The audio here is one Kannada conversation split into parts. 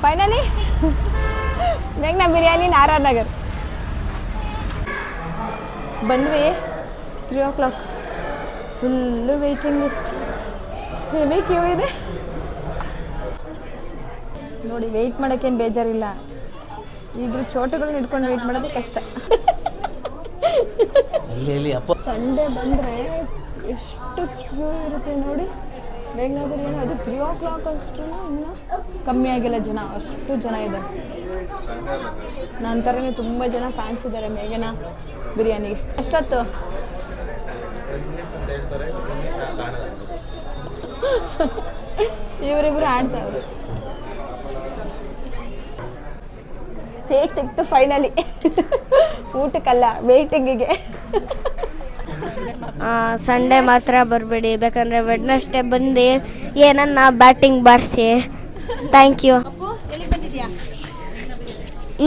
ಫೈನಲಿ ಮೇಘ್ನಾ ಬಿರಿಯಾನಿ ಆರ್ ನಗರ್ ಬಂದ್ವಿ. 3 o'clock full waiting list, heavy queue ಇದೆ ನೋಡಿ. ವೆಯ್ಟ್ ಮಾಡೋಕ್ಕೇನು ಬೇಜಾರಿಲ್ಲ, ಇಬ್ರು ಚೋಟುಗಳನ್ನ ಹಿಡ್ಕೊಂಡು ವೆಯ್ಟ್ ಮಾಡೋದು ಕಷ್ಟ. ಸಂಡೇ ಬಂದರೆ ಎಷ್ಟು ಕ್ಯೂ ಇರುತ್ತೆ ನೋಡಿ. ಮೇಘ್ನಾ ಬಿರಿಯಾನಿ ಅದು 3 o'clock ಅಷ್ಟು ಇನ್ನೂ ಕಮ್ಮಿ ಆಗಿಲ್ಲ ಜನ, ಅಷ್ಟು ಜನ ಇದ್ದಾರೆ. ನನ್ನ ಥರನೇ ತುಂಬ ಜನ ಫ್ಯಾನ್ಸ್ ಇದ್ದಾರೆ ಮೇಘನಾ ಬಿರಿಯಾನಿಗೆ. ಎಷ್ಟೊತ್ತು ಇವರಿಬ್ಬರು ಆಡ್ತಾವ್ರು. ಸೀಟ್ ಸಿಕ್ತು ಫೈನಲಿ, ಊಟಕ್ಕಲ್ಲ ವೇಟಿಂಗಿಗೆ. ಸಂಡೇ ಮಾತ್ರ ಬರಬೇಡಿ, ಬೇಕಂದರೆ ವೆಡ್ನೆಸ್ಡೇ ಬಂದು ಏನನ್ನ ಬ್ಯಾಟಿಂಗ್ ಬಾರಿಸಿ. Thank you.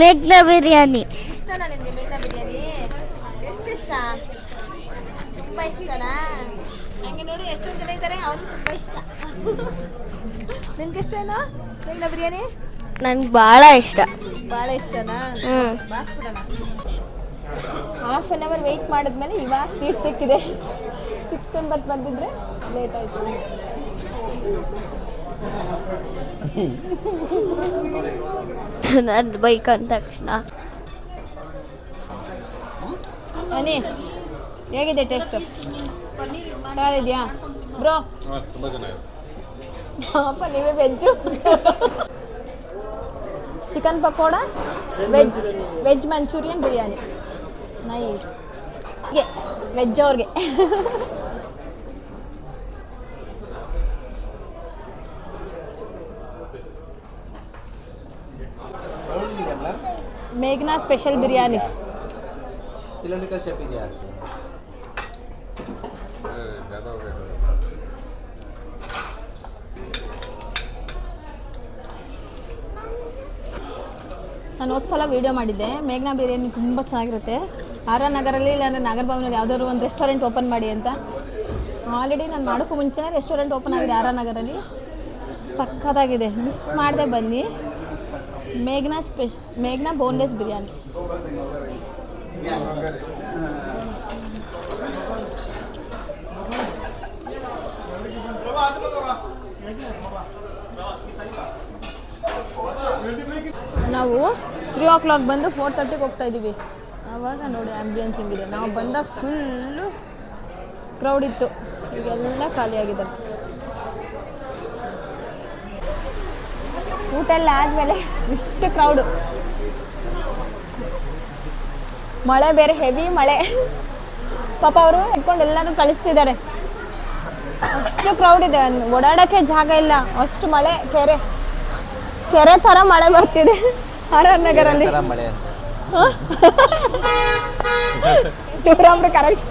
ಮೇಘ್ನಾ ಬಿರಿಯಾನಿ ಇಷ್ಟನಾ ನಿನಗೆ? ಮೇಘ್ನಾ ಬಿರಿಯಾನಿ ಎಷ್ಟು ಇಷ್ಟ? ತುಂಬ ಇಷ್ಟನಾ? ಹಂಗೆ ನೋಡಿ ಎಷ್ಟೊಂದು ಜನ ಇದ್ದಾರೆ, ಅವ್ರಿಗೆ ತುಂಬ ಇಷ್ಟ. ನಿನ್ಗೆ ಇಷ್ಟ ಏನೋ ಮೇಘ್ನಾ ಬಿರಿಯಾನಿ? ನನಗೆ ಭಾಳ ಇಷ್ಟ. ಭಾಳ ಇಷ್ಟನಾ? ಬಾರಿಸ್ಬಿಡೋಣ. ಹಾಫ್ ಆನ್ ಅವರ್ ವೆಯ್ಟ್ ಮಾಡಿದ್ಮೇಲೆ ಇವಾಗ ಸೀಟ್ ಸಿಕ್ಕಿದೆ. 6 members ಬಂದಿದ್ರೆ ಲೇಟ್ ಆಯಿತು. ನನ್ನ ಬೈಕ್ ಅಂದ ತಕ್ಷಣ ಅನಿ ಹೇಗಿದೆ ಟೇಸ್ಟು? ಚೆನ್ನಾಗಿದೆಯಾ ಬ್ರೋ? ತುಂಬ ಚೆನ್ನಾಗಿದೆ. ಪಾಪ ನೀವೇ veg. Chicken pakoda, veg manchurian biryani nice. Veg ಅವ್ರಿಗೆ ಮೇಘನಾ ಸ್ಪೆಷಲ್ ಬಿರಿಯಾನಿ. ಶ್ರೀಲಂಕಾ ಶೇಪ್ ಇದೆಯಾ? ನಾನು ಹೋದ್ಸಲ ವೀಡಿಯೋ ಮಾಡಿದ್ದೆ. ಮೇಘನಾ ಬಿರಿಯಾನಿ ತುಂಬ ಚೆನ್ನಾಗಿರುತ್ತೆ. ಆರ್ ನಗರಲ್ಲಿ ಇಲ್ಲಾಂದರೆ ನಾಗರ ಭವನಲ್ಲಿ ಯಾವುದಾದ್ರು ಒಂದು ರೆಸ್ಟೋರೆಂಟ್ ಓಪನ್ ಮಾಡಿ ಅಂತ. ಆಲ್ರೆಡಿ ನಾನು ಮಾಡೋಕ್ಕೂ ಮುಂಚೆನೇ ರೆಸ್ಟೋರೆಂಟ್ ಓಪನ್ ಆಗಿದೆ ಆರ್ ನಗರಲ್ಲಿ, ಸಖತ್ತಾಗಿದೆ. ಮಿಸ್ ಮಾಡದೆ ಬನ್ನಿ. ಮೇಘನಾ ಬೋನ್ಲೆಸ್ ಬಿರಿಯಾನಿ. ನಾವು 3 o'clock ಬಂದು 4:30 ಹೋಗ್ತಾ ಇದ್ದೀವಿ. ಆವಾಗ ನೋಡಿ ಆ್ಯಂಬಿಯನ್ಸ್ ಹೆಂಗಿದೆ. ನಾವು ಬಂದಾಗ ಫುಲ್ಲು ಕ್ರೌಡ್ ಇತ್ತು, ಈಗೆಲ್ಲ ಖಾಲಿಯಾಗಿದೆ. ಊಟ ಎಲ್ಲ ಆದಮೇಲೆ ಇಷ್ಟು ಕ್ರೌಡು. ಮಳೆ ಬೇರೆ, ಹೆವಿ ಮಳೆ. ಪಾಪ ಅವರು ಇಟ್ಕೊಂಡು ಎಲ್ಲರೂ ಕಳಿಸ್ತಿದ್ದಾರೆ. ಅಷ್ಟು ಕ್ರೌಡ್ ಇದೆ, ಓಡಾಡೋಕ್ಕೆ ಜಾಗ ಇಲ್ಲ, ಅಷ್ಟು ಮಳೆ. ಕೆರೆ ಥರ ಮಳೆ ಬರ್ತಿದೆ ಆರ್ ನಗರಲ್ಲಿ. ಕರೆಕ್ಟ್